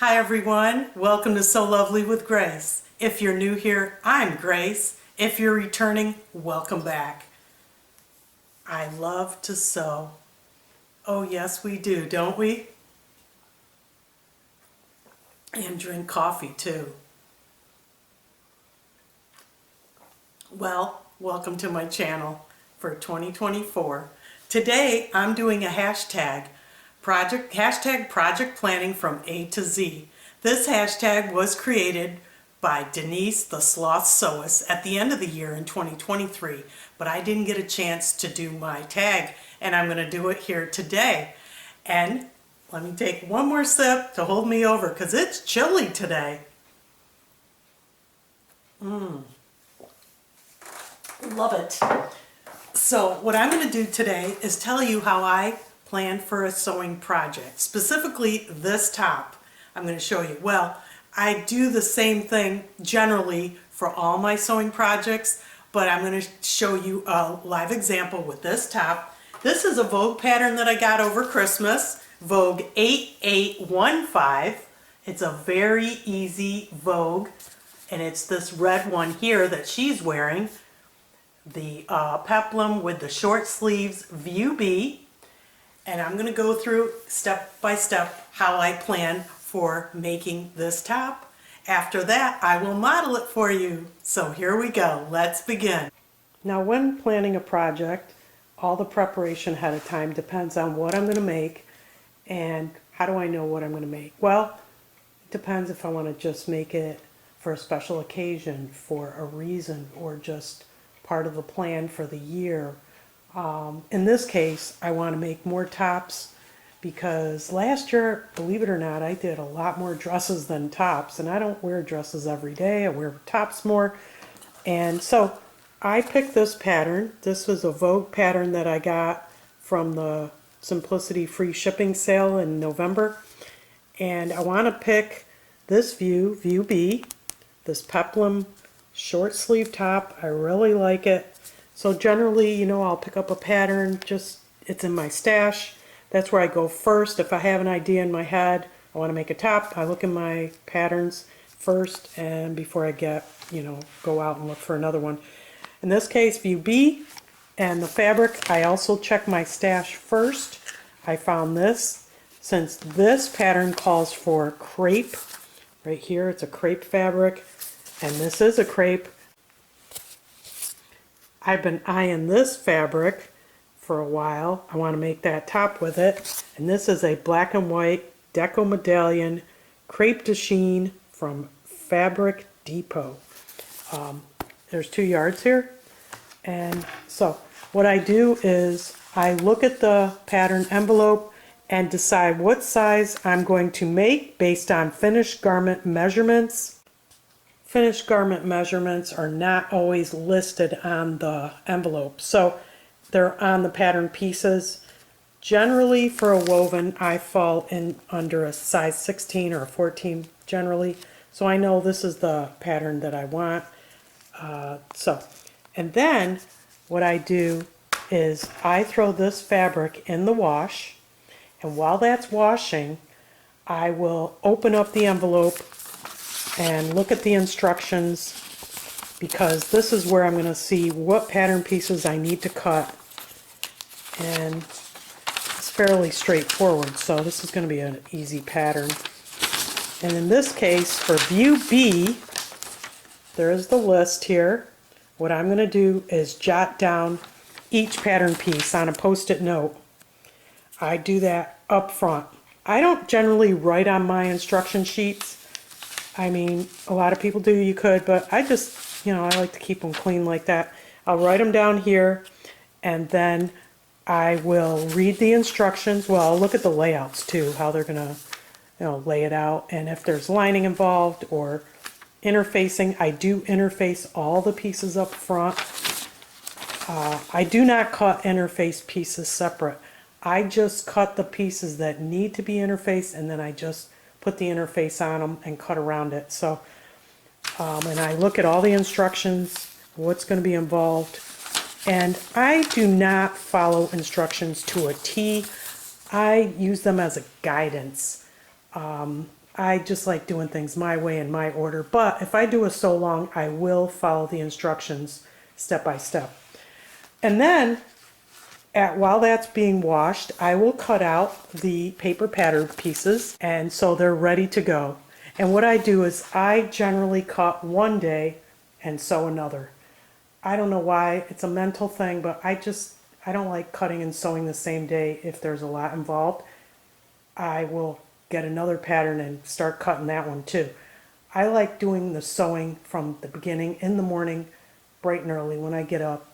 Hi everyone, welcome to So Lovely with Grace. If you're new here, I'm Grace. If you're returning, welcome back. I love to sew. Oh yes we do, don't we? And drink coffee too. Well, welcome to my channel for 2024. Today I'm doing a hashtag project planning from A to Z. This hashtag was created by Denise the Sloth Sewist at the end of the year in 2023, but I didn't get a chance to do my tag, and I'm going to do it here today. And let me take one more sip to hold me over because it's chilly today. Love it. So what I'm going to do today is tell you how I plan for a sewing project, specifically this top. I'm going to show you. Well, I do the same thing generally for all my sewing projects, but I'm going to show you a live example with this top. This is a Vogue pattern that I got over Christmas, Vogue 8815. It's a very easy Vogue, and it's this red one here that she's wearing, the Peplum with the short sleeves View B. And I'm going to go through step by step how I plan for making this top. After that, I will model it for you. So here we go. Let's begin. Now, when planning a project, all the preparation ahead of time depends on what I'm going to make. And how do I know what I'm going to make? Well, it depends if I want to just make it for a special occasion, for a reason, or just part of the plan for the year. In this case, I want to make more tops because last year, believe it or not, I did a lot more dresses than tops, and I don't wear dresses every day. I wear tops more. And so I picked this pattern. This was a Vogue pattern that I got from the Simplicity free shipping sale in November. And I want to pick this View B, this Peplum short sleeve top. I really like it. So generally, you know, I'll pick up a pattern, it's in my stash. That's where I go first. If I have an idea in my head, I want to make a top, I look in my patterns first and before I go out and look for another one. In this case, View B, and the fabric, I also check my stash first. I found this. Since this pattern calls for crepe, right here, it's a crepe fabric, and this is a crepe. I've been eyeing this fabric for a while. I want to make that top with it. And this is a black and white deco medallion crepe de chine from Fabric Depot. There's 2 yards here. And so what I do is I look at the pattern envelope and decide what size I'm going to make based on finished garment measurements. Finished garment measurements are not always listed on the envelope, so they're on the pattern pieces. Generally for a woven, I fall in under a size 16 or a 14 generally, so I know this is the pattern that I want. And then what I do is I throw this fabric in the wash, and while that's washing, I will open up the envelope and look at the instructions, because this is where I'm going to see what pattern pieces I need to cut, and it's fairly straightforward, so this is going to be an easy pattern. And in this case, for View B, there is the list here. What I'm going to do is jot down each pattern piece on a post-it note. I do that up front. I don't generally write on my instruction sheets. I mean, a lot of people do, you could, but I just, I like to keep them clean like that. I'll write them down here, and then I will read the instructions. Well, I'll look at the layouts too, how they're going to, lay it out, and if there's lining involved or interfacing. I do interface all the pieces up front. I do not cut interface pieces separate. I just cut the pieces that need to be interfaced, and then I just put the interface on them and cut around it. So, and I look at all the instructions, what's going to be involved, and I do not follow instructions to a T. I use them as a guidance. I just like doing things my way in my order. But if I do a sew along, I will follow the instructions step by step. And then while that's being washed, I will cut out the paper pattern pieces, and so they're ready to go. And what I do is I generally cut one day and sew another. I don't know why, it's a mental thing, but I don't like cutting and sewing the same day if there's a lot involved. I will get another pattern and start cutting that one too. I like doing the sewing from the beginning in the morning, bright and early when I get up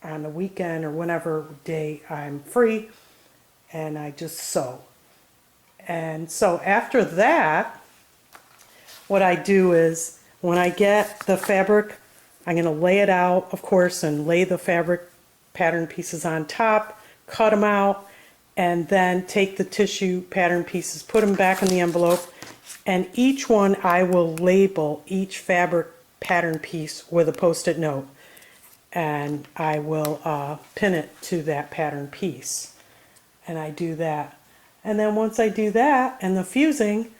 on the weekend or whenever day I'm free, and I just sew. And so after that, what I do is when I get the fabric, I'm going to lay it out, of course, and lay the fabric pattern pieces on top, cut them out, and then take the tissue pattern pieces, put them back in the envelope, and each one I will label each fabric pattern piece with a post-it note, and I will pin it to that pattern piece. And I do that. And then once I do that and the fusing,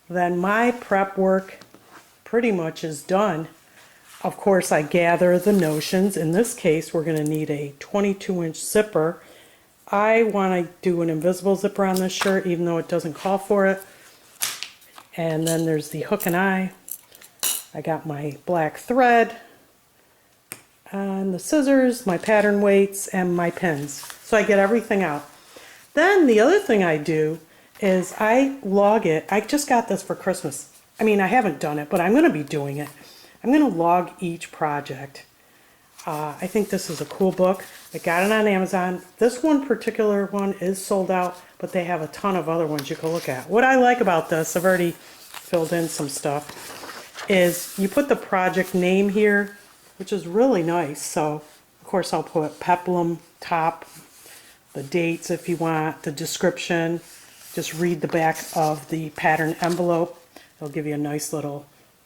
then my prep work pretty much is done. Of course, I gather the notions. In this case, we're going to need a 22-inch zipper. I want to do an invisible zipper on this shirt, even though it doesn't call for it. And then there's the hook and eye. I got my black thread, and the scissors, my pattern weights, and my pins. So I get everything out. Then the other thing I do is I log it. I just got this for Christmas. I mean, I haven't done it, but I'm going to be doing it. I'm going to log each project. I think this is a cool book. I got it on Amazon. This one particular one is sold out, but they have a ton of other ones you can look at. What I like about this, I've already filled in some stuff, is you put the project name here, which is really nice. So, of course, I'll put Peplum top, the dates if you want, the description. Just read the back of the pattern envelope. It'll give you a nice little,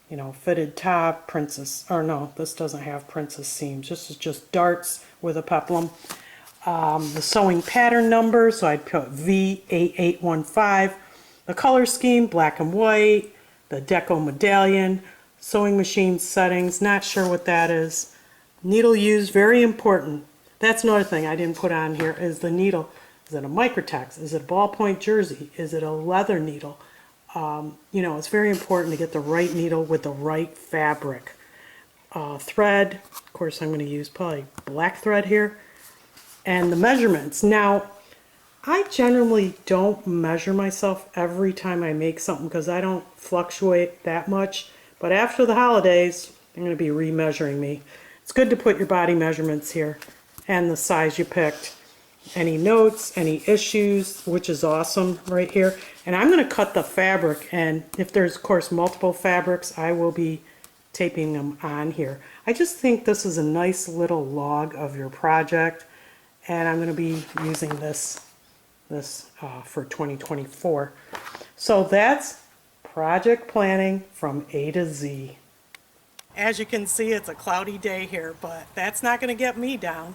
you know, fitted top, princess, or no, this doesn't have princess seams. This is just darts with a peplum. The sewing pattern number, so I'd put V8815. The color scheme, black and white. The deco medallion. Sewing machine settings, not sure what that is. Needle used, very important. That's another thing I didn't put on here, is the needle. Is it a microtex? Is it a ballpoint jersey? Is it a leather needle? You know, it's very important to get the right needle with the right fabric. Thread, of course I'm going to use probably black thread here. And the measurements. Now, I generally don't measure myself every time I make something because I don't fluctuate that much. But after the holidays, I'm going to be remeasuring me. It's good to put your body measurements here and the size you picked. Any notes, any issues, which is awesome right here. And I'm going to cut the fabric, and if there's, of course, multiple fabrics, I will be taping them on here. I just think this is a nice little log of your project, and I'm going to be using this for 2024. So that's project planning from A to Z. As you can see, it's a cloudy day here, but that's not going to get me down.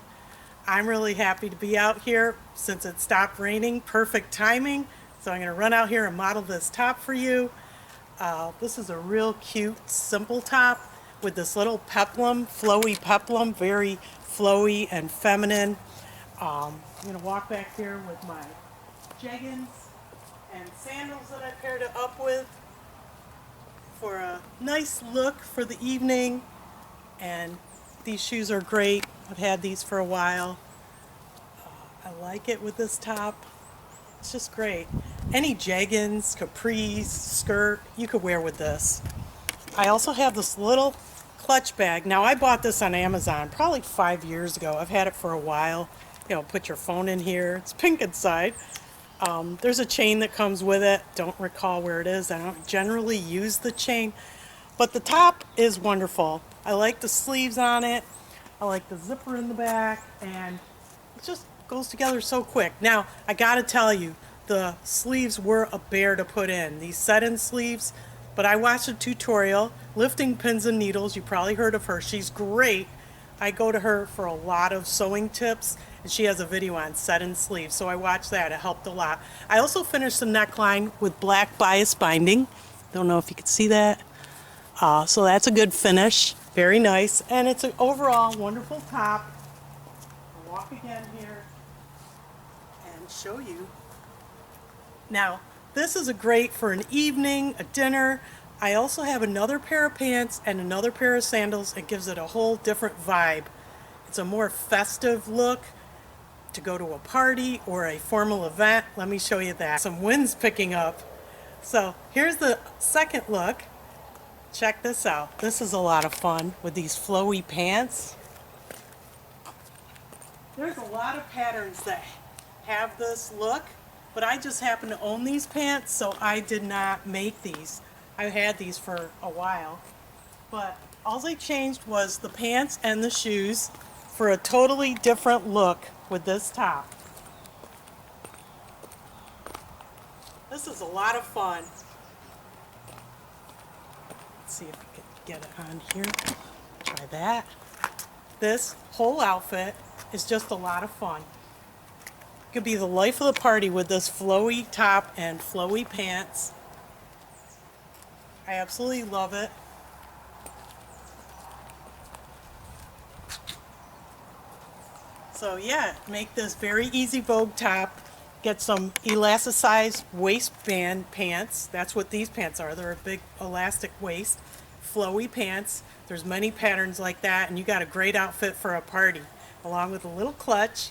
I'm really happy to be out here since it stopped raining. Perfect timing. So I'm going to run out here and model this top for you. This is a real cute, simple top with this little peplum, flowy peplum, very flowy and feminine. I'm going to walk back here with my jeggings and sandals that I paired it up with for a nice look for the evening. And these shoes are great. I've had these for a while. I like it with this top. It's just great. Any jeggings, capris, skirt, you could wear with this. I also have this little clutch bag. Now I bought this on Amazon probably 5 years ago. I've had it for a while. You know, put your phone in here. It's pink inside. There's a chain that comes with it. Don't recall where it is. I don't generally use the chain. But the top is wonderful. I like the sleeves on it. I like the zipper in the back, and it just goes together so quick. Now, I gotta tell you, the sleeves were a bear to put in. These set-in sleeves, but I watched a tutorial, Lifting Pins and Needles. You probably heard of her. She's great. I go to her for a lot of sewing tips, and she has a video on set and sleeve, so I watched that. It helped a lot. I also finished the neckline with black bias binding. Don't know if you could see that. So that's a good finish. Very nice, and it's an overall wonderful top. I'll walk again here and show you. Now, this is a great for an evening, a dinner. I also have another pair of pants and another pair of sandals. It gives it a whole different vibe. It's a more festive look to go to a party or a formal event. Let me show you that. Some wind's picking up. So here's the second look. Check this out. This is a lot of fun with these flowy pants. There's a lot of patterns that have this look, but I just happen to own these pants, so I did not make these. I had these for a while, but all I changed was the pants and the shoes for a totally different look with this top. This is a lot of fun. Let's see if we can get it on here. Try that. This whole outfit is just a lot of fun. It could be the life of the party with this flowy top and flowy pants. I absolutely love it. So yeah, make this very easy Vogue top. Get some elasticized waistband pants. That's what these pants are. They're a big elastic waist, flowy pants. There's many patterns like that, and you got a great outfit for a party, along with a little clutch,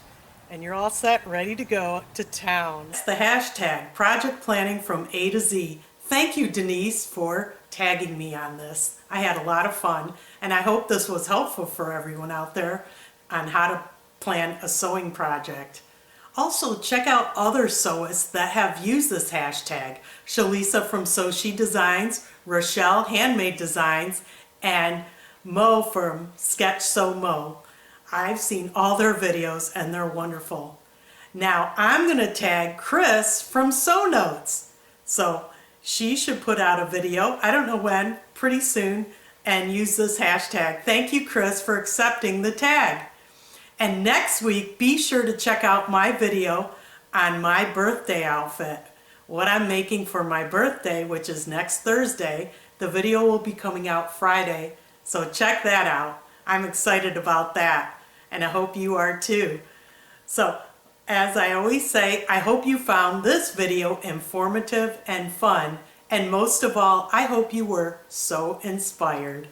and you're all set, ready to go to town. It's the hashtag Project Planning from A to Z. Thank you, Denise, for tagging me on this. I had a lot of fun, and I hope this was helpful for everyone out there on how to plan a sewing project. Also, check out other sewists that have used this hashtag. Shalisa from Sew She Designs, Rochelle Handmade Designs, and Mo from Sketch Sew Mo. I've seen all their videos and they're wonderful. Now I'm going to tag Kris from Sew Notes. So she should put out a video, I don't know when, pretty soon, and use this hashtag. Thank you, Kris, for accepting the tag. And next week, be sure to check out my video on my birthday outfit. What I'm making for my birthday, which is next Thursday. The video will be coming out Friday, so check that out. I'm excited about that, and I hope you are too. So, as I always say, I hope you found this video informative and fun, and most of all, I hope you were so inspired.